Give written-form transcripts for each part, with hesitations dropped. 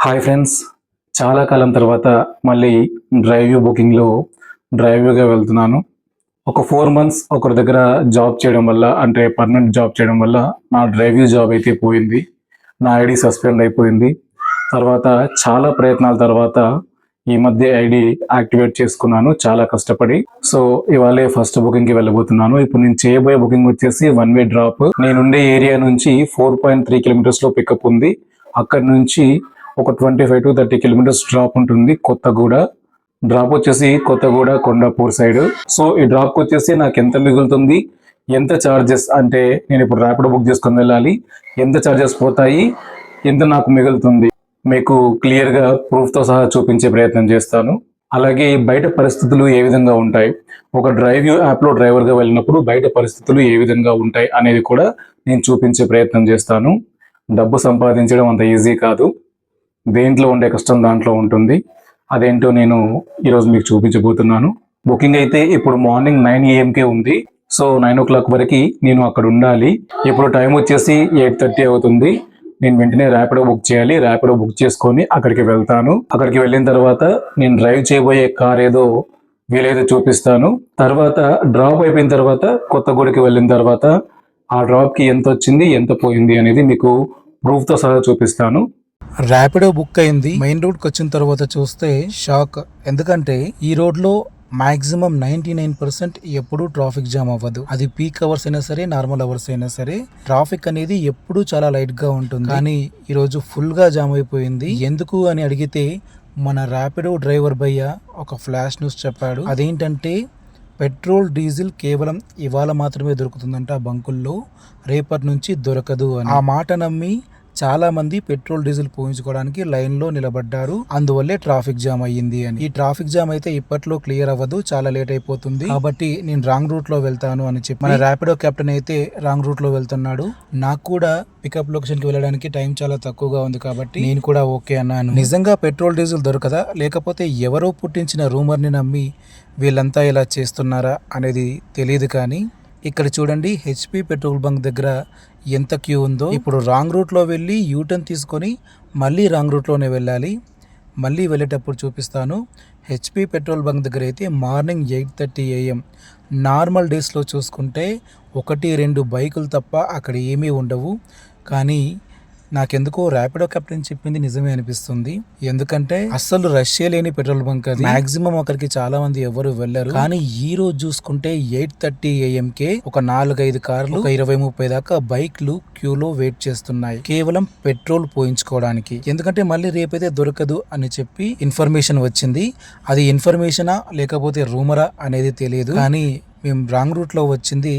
Hi friends, చాలా కాలం తర్వాత మళ్ళీ బుకింగ్లో డ్రైవ్యూగా వెళ్తున్నాను. ఒక 4 మంత్స్ ఒకరి దగ్గర జాబ్ చేయడం వల్ల, అంటే పర్మనెంట్ జాబ్ చేయడం వల్ల నా డ్రైవ్యూ జాబ్ అయితే పోయింది. నా ఐడి సస్పెండ్ అయిపోయింది. తర్వాత చాలా ప్రయత్నాల తర్వాత ఈ మధ్య ఐడి యాక్టివేట్ చేసుకున్నాను చాలా కష్టపడి. సో ఇవాళే ఫస్ట్ బుకింగ్కి వెళ్ళబోతున్నాను. ఇప్పుడు నేను చేయబోయే బుకింగ్ వచ్చేసి 1 వే డ్రాప్. నేనుండే ఏరియా నుంచి 4.3 కిలోమీటర్స్లో పికప్ ఉంది. అక్కడి నుంచి ఒక 25 to 30 కిలోమీటర్స్ డ్రాప్ ఉంటుంది. కొత్తగూడ డ్రాప్ వచ్చేసి కొత్తగూడ కొండాపూర్ సైడ్. సో ఈ డ్రాప్కి వచ్చేసి నాకు ఎంత మిగులుతుంది, ఎంత ఛార్జెస్, అంటే నేను ఇప్పుడు ర్యాపిడో బుక్ చేసుకొని వెళ్ళాలి, ఎంత ఛార్జెస్ పోతాయి, ఎంత నాకు మిగులుతుంది, మీకు క్లియర్గా ప్రూఫ్తో సహా చూపించే ప్రయత్నం చేస్తాను. అలాగే బయట పరిస్థితులు ఏ విధంగా ఉంటాయి, ఒక డ్రైవ్యూ యాప్లో డ్రైవర్గా వెళ్ళినప్పుడు బయట పరిస్థితులు ఏ విధంగా ఉంటాయి అనేది కూడా నేను చూపించే ప్రయత్నం చేస్తాను. డబ్బు సంపాదించడం అంత ఈజీ కాదు. దేంట్లో ఉండే కష్టం దాంట్లో ఉంటుంది. అదేంటో నేను ఈరోజు మీకు చూపించబోతున్నాను. బుకింగ్ అయితే ఇప్పుడు మార్నింగ్ 9 AM ఉంది. సో 9 o'clock వరకు నేను అక్కడ ఉండాలి. ఇప్పుడు టైం వచ్చేసి 8:30 అవుతుంది. నేను వెంటనే ర్యాపిడో బుక్ చేయాలి. ర్యాపిడో బుక్ చేసుకొని అక్కడికి వెళ్తాను. అక్కడికి వెళ్ళిన తర్వాత నేను డ్రైవ్ చేయబోయే కార్ ఏదో వీలైతే చూపిస్తాను. తర్వాత డ్రాప్ అయిపోయిన తర్వాత కొత్తగూడకి వెళ్ళిన తర్వాత ఆ డ్రాప్కి ఎంత వచ్చింది, ఎంత పోయింది అనేది మీకు ప్రూఫ్తో సహా చూపిస్తాను. ర్యాపిడో బుక్ అయింది. మెయిన్ రోడ్కి వచ్చిన తర్వాత చూస్తే షాక్. ఎందుకంటే ఈ రోడ్లో మాక్సిమం 99% ఎప్పుడు ట్రాఫిక్ జామ్ అవ్వదు. అది పీక్ అవర్స్ అయినా సరే, నార్మల్ అవర్స్ అయినా సరే ట్రాఫిక్ అనేది ఎప్పుడు చాలా లైట్ గా ఉంటుంది. కానీ ఈరోజు ఫుల్ గా జామ్ అయిపోయింది. ఎందుకు అని అడిగితే మన ర్యాపిడో డ్రైవర్ భయ్య ఒక ఫ్లాష్ న్యూస్ చెప్పాడు. అదేంటంటే పెట్రోల్ డీజిల్ కేవలం ఇవాళ మాత్రమే దొరుకుతుందంట ఆ బంకుల్లో, రేపటి నుంచి దొరకదు అని. ఆ మాట నమ్మి చాలా మంది పెట్రోల్ డీజిల్ పోయించుకోవడానికి లైన్ లో నిలబడ్డారు. అందువల్లే ట్రాఫిక్ జామ్ అయ్యింది అని. ఈ ట్రాఫిక్ జామ్ అయితే ఇప్పట్లో క్లియర్ అవ్వదు, చాలా లేట్ అయిపోతుంది. కాబట్టి నేను రాంగ్ రూట్ లో వెళ్తాను అని చెప్పి మన ర్యాపిడో కెప్టెన్ అయితే రాంగ్ రూట్ లో వెళ్తున్నాడు. నాకు కూడా పికప్ లొకేషన్ కి వెళ్ళడానికి టైం చాలా తక్కువగా ఉంది కాబట్టి నేను కూడా ఓకే అన్నాను. నిజంగా పెట్రోల్ డీజిల్ దొరకదా, లేకపోతే ఎవరో పుట్టించిన రూమర్ ని నమ్మి వీళ్ళంతా ఇలా చేస్తున్నారా అనేది తెలియదు. కానీ ఇక్కడ చూడండి, హెచ్పి పెట్రోల్ బంక్ దగ్గర ఎంత క్యూ ఉందో. ఇప్పుడు రాంగ్ రూట్లో వెళ్ళి యూటర్న్ తీసుకొని మళ్ళీ రాంగ్ రూట్లోనే వెళ్ళాలి. మళ్ళీ వెళ్ళేటప్పుడు చూపిస్తాను. హెచ్పి పెట్రోల్ బంక్ దగ్గర అయితే మార్నింగ్ 8:30 AM. నార్మల్ డేస్లో చూసుకుంటే 1-2 బైకులు తప్ప అక్కడ ఏమీ ఉండవు. కానీ నాకెందుకో ర్యాపిడో కెప్టెన్ చెప్పింది నిజమే అనిపిస్తుంది. ఎందుకంటే అస్సలు రష్ లేని పెట్రోల్ బంక్ అది. మాక్సిమం అక్కడికి చాలా మంది ఎవరు వెళ్లరు. కానీ ఈ రోజు చూసుకుంటే 8:30 AM ఒక 4-5 కార్లు, 20-30 దాకా బైక్లు క్యూలో వెయిట్ చేస్తున్నాయి, కేవలం పెట్రోల్ పోయించుకోవడానికి. ఎందుకంటే మళ్ళీ రేపైతే దొరకదు అని చెప్పి ఇన్ఫర్మేషన్ వచ్చింది. అది ఇన్ఫర్మేషనా లేకపోతే రూమరా అనేది తెలియదు. కానీ మేము రాంగ్ రూట్ లో వచ్చింది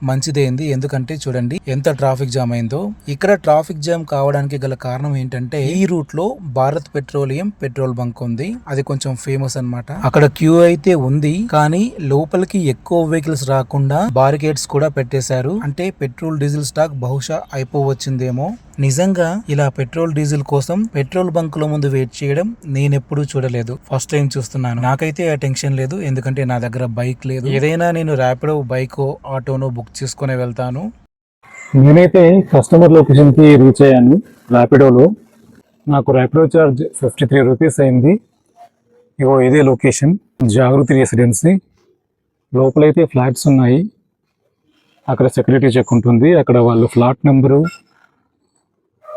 మంచిదైంది. ఎందుకంటే చూడండి ఎంత ట్రాఫిక్ జామ్ అయిందో. ఇక్కడ ట్రాఫిక్ జామ్ కావడానికి గల కారణం ఏంటంటే ఈ రూట్ లో భారత్ పెట్రోలియం పెట్రోల్ బంక్ ఉంది. అది కొంచెం ఫేమస్ అన్నమాట. అక్కడ క్యూ అయితే ఉంది, కానీ లోపలికి ఎక్కువ వెహికల్స్ రాకుండా బారికేడ్స్ కూడా పెట్టేశారు. అంటే పెట్రోల్ డీజిల్ స్టాక్ బహుశా అయిపోవచ్చిందేమో. నిజంగా ఇలా పెట్రోల్ డీజిల్ కోసం పెట్రోల్ బంక్ లో ముందు వెయిట్ చేయడం నేనెప్పుడు చూడలేదు, ఫస్ట్ టైం చూస్తున్నాను. నాకైతే ఆ టెన్షన్ లేదు, ఎందుకంటే నా దగ్గర బైక్ లేదు. ఏదైనా నేను ర్యాపిడో బైకో ఆటోనో బుక్ చేసుకునే వెళ్తాను. నేనైతే కస్టమర్ లొకేషన్కి రీచ్ అయ్యాను ర్యాపిడోలో. నాకు ర్యాపిడో ఛార్జ్ 53 రూపీస్ అయింది. ఇగో ఇదే లొకేషన్, జాగృతి రెసిడెన్సీ. లోపలైతే ఫ్లాట్స్ ఉన్నాయి. అక్కడ సెక్యూరిటీ చెక్ ఉంటుంది. అక్కడ వాళ్ళు ఫ్లాట్ నెంబరు,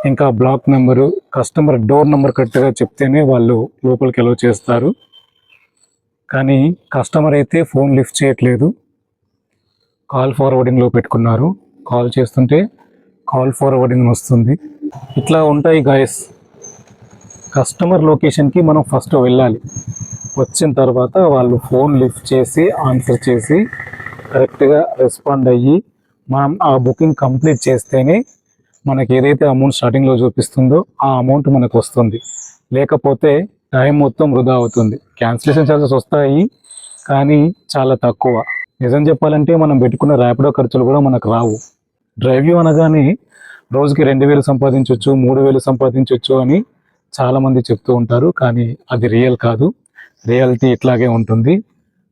ఇంకా block number, customer door number కరెక్ట్గా చెప్తేనే వాళ్ళు లోపలికి అలౌ చేస్తారు. కానీ కస్టమర్ అయితే ఫోన్ లిఫ్ట్ చేయట్లేదు, కాల్ ఫార్వర్డింగ్లో పెట్టుకున్నారు. కాల్ చేస్తుంటే కాల్ ఫార్వర్డింగ్ వస్తుంది. ఇట్లా ఉంటాయి గాయస్. కస్టమర్ లొకేషన్కి మనం ఫస్ట్ వెళ్ళాలి. వచ్చిన తర్వాత వాళ్ళు ఫోన్ లిఫ్ట్ చేసి ఆన్సర్ చేసి కరెక్ట్గా రెస్పాండ్ అయ్యి మనం ఆ బుకింగ్ కంప్లీట్ చేస్తేనే మనకి ఏదైతే అమౌంట్ స్టార్టింగ్లో చూపిస్తుందో ఆ అమౌంట్ మనకు వస్తుంది. లేకపోతే టైం మొత్తం వృధా అవుతుంది. క్యాన్సిలేషన్ ఛార్జెస్ వస్తాయి, కానీ చాలా తక్కువ. నిజం చెప్పాలంటే మనం పెట్టుకున్న ర్యాపిడో ఖర్చులు కూడా మనకు రావు. డ్రైవ్యూ అనగానే రోజుకి 2,000 సంపాదించవచ్చు, 3,000 సంపాదించవచ్చు అని చాలామంది చెప్తూ ఉంటారు. కానీ అది రియల్ కాదు. రియాలిటీ ఇట్లాగే ఉంటుంది.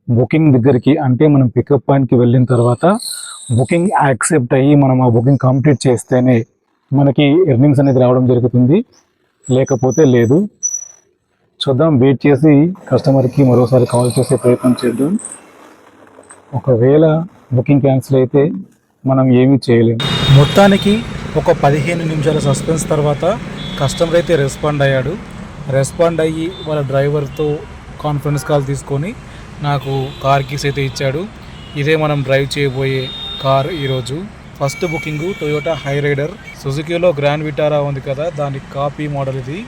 బుకింగ్ దగ్గరికి, అంటే మనం పికప్ పాయింట్కి వెళ్ళిన తర్వాత బుకింగ్ యాక్సెప్ట్ అయ్యి మనం ఆ బుకింగ్ కంప్లీట్ చేస్తేనే మనకి ఎర్నింగ్స్ అనేది రావడం జరుగుతుంది. లేకపోతే లేదు. చూద్దాం, వెయిట్ చేసి కస్టమర్కి మరోసారి కాల్ చేసే ప్రయత్నం చేద్దాం. ఒకవేళ బుకింగ్ క్యాన్సిల్ అయితే మనం ఏమీ చేయలేము. మొత్తానికి ఒక 15 నిమిషాల సస్పెన్స్ తర్వాత కస్టమర్ అయితే రెస్పాండ్ అయ్యి వాళ్ళ డ్రైవర్తో కాన్ఫరెన్స్ కాల్ తీసుకొని నాకు కార్ కీస్ అయితే ఇచ్చాడు. ఇదే మనం డ్రైవ్ చేయబోయే కార్ ఈరోజు. First booking Toyota Hyryder. సుజుకీలో గ్రాండ్ విటారా ఉంది కదా, దాని కాపీ మోడల్ ఇది.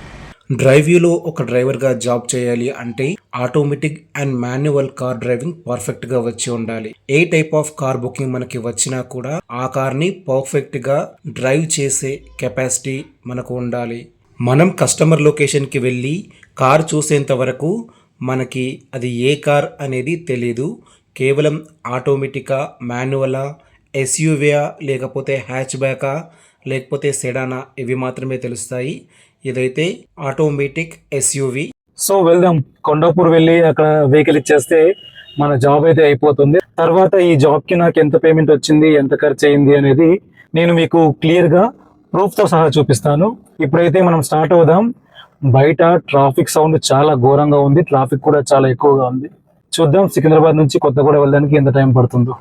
డ్రైవ్యూలో ఒక డ్రైవర్గా జాబ్ చేయాలి అంటే automatic and manual car driving పర్ఫెక్ట్గా వచ్చి ఉండాలి. ఏ టైప్ ఆఫ్ కార్ బుకింగ్ మనకి వచ్చినా కూడా ఆ కార్ని పర్ఫెక్ట్గా డ్రైవ్ చేసే కెపాసిటీ మనకు ఉండాలి. మనం కస్టమర్ లొకేషన్కి వెళ్ళి కార్ చూసేంత వరకు మనకి అది ఏ కార్ అనేది తెలీదు. కేవలం ఆటోమేటికా, మాన్యువలా, ఎస్యూవియా, లేకపోతే హ్యాచ్ బ్యాకా, లేకపోతే సెడానా, ఇవి మాత్రమే తెలుస్తాయి. ఇదైతే ఆటోమేటిక్ ఎస్యూవి. సో వెళ్దాం, కొండాపూర్ వెళ్ళి అక్కడ వెహికల్ ఇచ్చేస్తే మన జాబ్ అయితే అయిపోతుంది. తర్వాత ఈ జాబ్కి నాకు ఎంత పేమెంట్ వచ్చింది, ఎంత ఖర్చు అయింది అనేది నేను మీకు క్లియర్గా ప్రూఫ్తో సహా చూపిస్తాను. ఇప్పుడైతే మనం స్టార్ట్ అవుదాం. బయట ట్రాఫిక్ సౌండ్ చాలా ఘోరంగా ఉంది, ట్రాఫిక్ కూడా చాలా ఎక్కువగా ఉంది. చూద్దాం సికింద్రాబాద్ నుంచి కొత్తగూడ వెళ్ళడానికి ఎంత టైం పడుతుందో.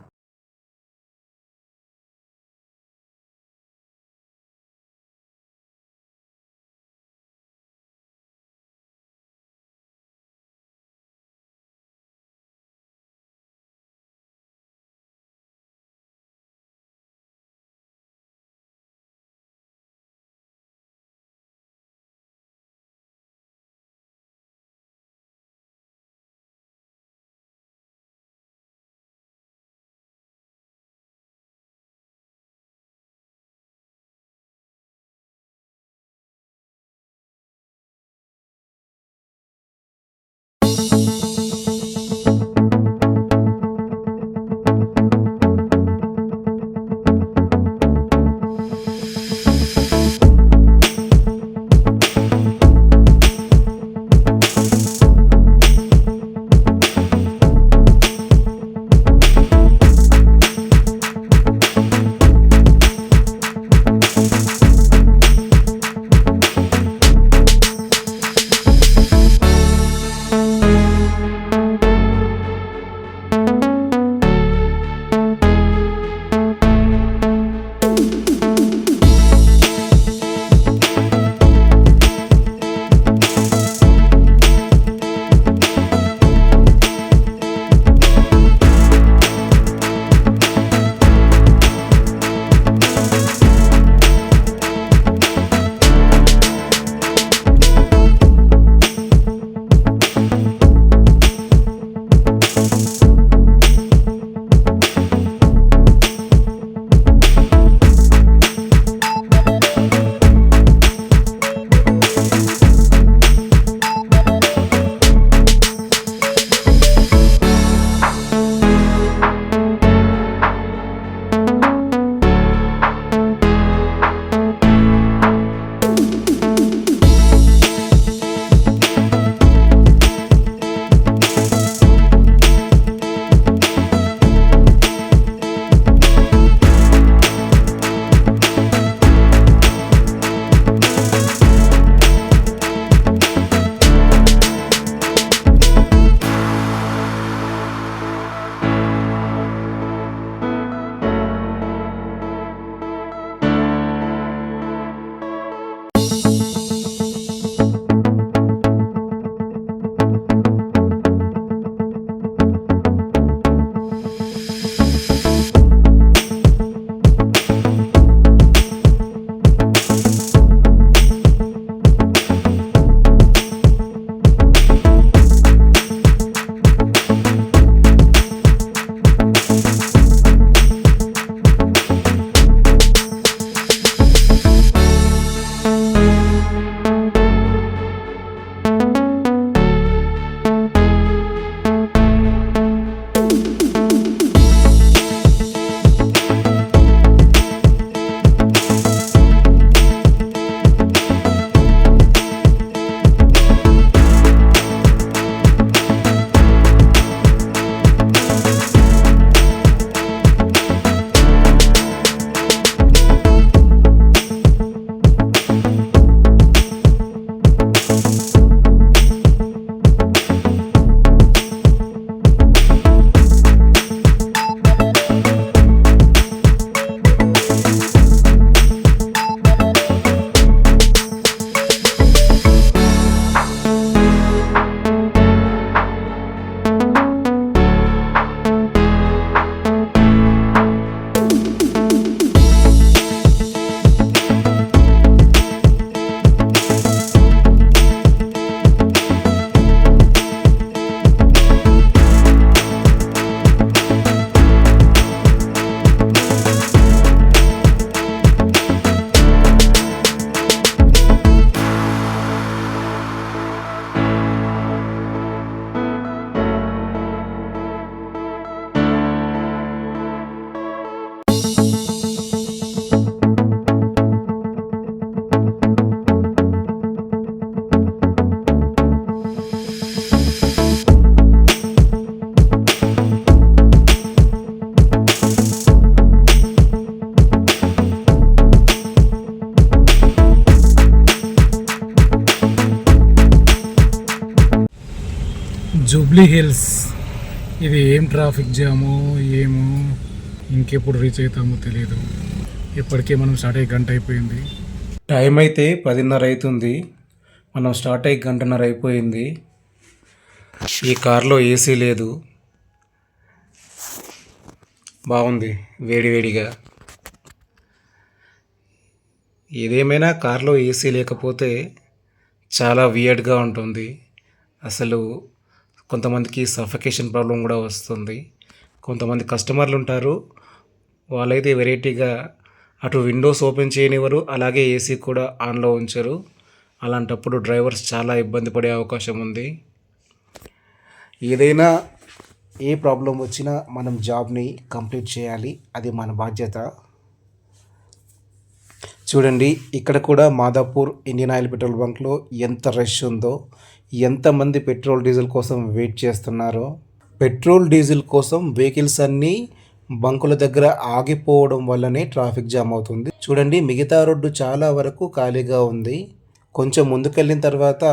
Jubilee hills. ఇది ఏం ట్రాఫిక్ జామో ఏమో, ఇంకెప్పుడు రీచ్ అవుతామో తెలియదు. ఇప్పటికే మనం స్టార్ట్ అయ్యి గంట అయిపోయింది. టైం అయితే 10:30 అవుతుంది. మనం స్టార్ట్ అయ్యి గంటన్నర అయిపోయింది. ఈ కార్లో ఏసీ లేదు. బాగుంది వేడివేడిగా. ఏదేమైనా కార్లో ఏసీ లేకపోతే చాలా వియర్డ్గా ఉంటుంది. అసలు కొంతమందికి సఫకేషన్ ప్రాబ్లం కూడా వస్తుంది. కొంతమంది కస్టమర్లు ఉంటారు, వాళ్ళైతే వెరైటీగా అటు విండోస్ ఓపెన్ చేయనివ్వరు, అలాగే ఏసీ కూడా ఆన్లో ఉంచరు. అలాంటప్పుడు డ్రైవర్స్ చాలా ఇబ్బంది పడే అవకాశం ఉంది. ఏదైనా ఏ ప్రాబ్లం వచ్చినా మనం జాబ్ని కంప్లీట్ చేయాలి, అది మన బాధ్యత. చూడండి, ఇక్కడ కూడా మాదాపూర్ ఇండియన్ ఆయిల్ పెట్రోల్ బంక్లో ఎంత రష్ ఉందో, ఎంతమంది పెట్రోల్ డీజిల్ కోసం వెయిట్ చేస్తున్నారో. పెట్రోల్ డీజిల్ కోసం వెహికల్స్ అన్నీ బంకుల దగ్గర ఆగిపోవడం వల్లనే ట్రాఫిక్ జామ్ అవుతుంది. చూడండి, మిగతా రోడ్డు చాలా వరకు ఖాళీగా ఉంది. కొంచెం ముందుకెళ్ళిన తర్వాత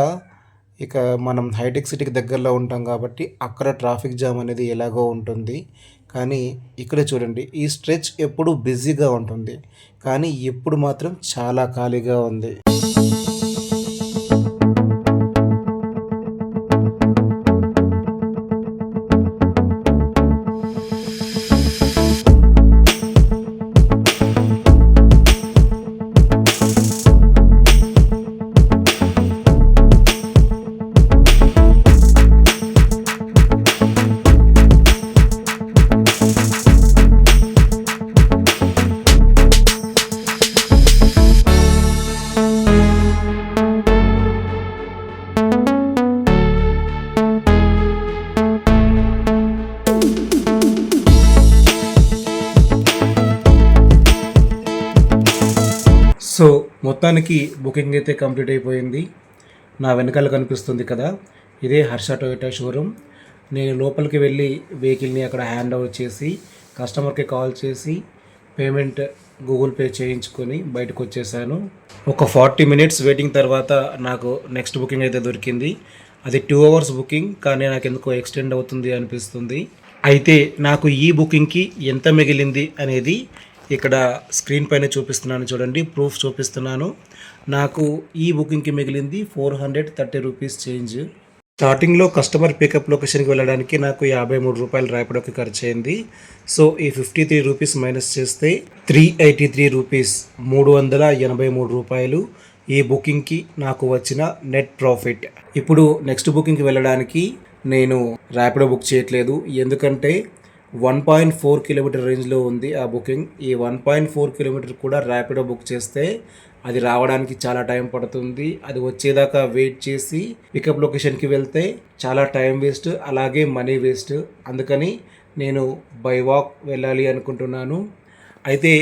ఇక మనం హైటెక్ సిటీకి దగ్గరలో ఉంటాం కాబట్టి అక్కడ ట్రాఫిక్ జామ్ అనేది ఎలాగో ఉంటుంది. కానీ ఇక్కడ చూడండి, ఈ స్ట్రెచ్ ఎప్పుడు బిజీగా ఉంటుంది, కానీ ఇప్పుడు మాత్రం చాలా ఖాళీగా ఉంది. సో మొత్తానికి బుకింగ్ అయితే కంప్లీట్ అయిపోయింది. నా వెనకాల కనిపిస్తుంది కదా, ఇదే హర్ష టొయోటా షోరూమ్. నేను లోపలికి వెళ్ళి వెహికల్ని అక్కడ హ్యాండ్ ఓవర్ చేసి కస్టమర్కి కాల్ చేసి పేమెంట్ గూగుల్ పే చేయించుకొని బయటకు వచ్చేసాను. ఒక 40 మినిట్స్ వెయిటింగ్ తర్వాత నాకు నెక్స్ట్ బుకింగ్ అయితే దొరికింది. అది 2 అవర్స్ బుకింగ్, కానీ నాకు ఎందుకో ఎక్స్టెండ్ అవుతుంది అనిపిస్తుంది. అయితే నాకు ఈ బుకింగ్కి ఎంత మిగిలింది అనేది ఇక్కడ స్క్రీన్ పైన చూపిస్తున్నాను, చూడండి, ప్రూఫ్ చూపిస్తున్నాను. నాకు ఈ బుకింగ్కి మిగిలింది 430 రూపీస్ చేంజ్. స్టార్టింగ్లో కస్టమర్ పికప్ లొకేషన్కి వెళ్ళడానికి నాకు 53 రూపాయలు ర్యాపిడోకి ఖర్చు అయింది. సో ఈ 53 రూపీస్ మైనస్ చేస్తే 383 రూపీస్, 383 రూపాయలు ఈ బుకింగ్కి నాకు వచ్చిన నెట్ ప్రాఫిట్. ఇప్పుడు నెక్స్ట్ బుకింగ్కి వెళ్ళడానికి నేను ర్యాపిడో బుక్ చేయట్లేదు, ఎందుకంటే 1.4 కిలోమీటర్ రేంజ్లో ఉంది ఆ బుకింగ్. ఈ 1.4 కిలోమీటర్ కూడా ర్యాపిడో బుక్ చేస్తే అది రావడానికి చాలా టైం పడుతుంది. అది వచ్చేదాకా వెయిట్ చేసి పికప్ లొకేషన్కి వెళ్తే చాలా టైం వేస్ట్, అలాగే మనీ వేస్ట్. అందుకని నేను బై వాక్ వెళ్ళాలి అనుకుంటున్నాను. అయితే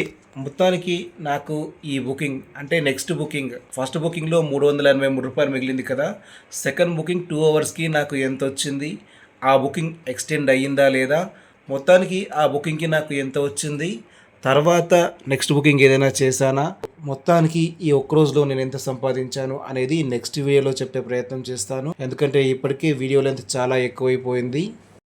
మొత్తానికి నాకు ఈ బుకింగ్ అంటే నెక్స్ట్ బుకింగ్, ఫస్ట్ బుకింగ్లో 383 రూపాయలు మిగిలింది కదా, సెకండ్ బుకింగ్ 2 అవర్స్కి నాకు ఎంత వచ్చింది, ఆ బుకింగ్ ఎక్స్టెండ్ అయ్యిందా లేదా, మొత్తానికి ఆ బుకింగ్కి నాకు ఎంత వచ్చింది, తర్వాత నెక్స్ట్ బుకింగ్ ఏదైనా చేశానా, మొత్తానికి ఈ ఒక్క రోజులో నేను ఎంత సంపాదించాను అనేది నెక్స్ట్ వీడియోలో చెప్పే ప్రయత్నం చేస్తాను. ఎందుకంటే ఇప్పటికే వీడియో లెంత్ చాలా ఎక్కువైపోయింది.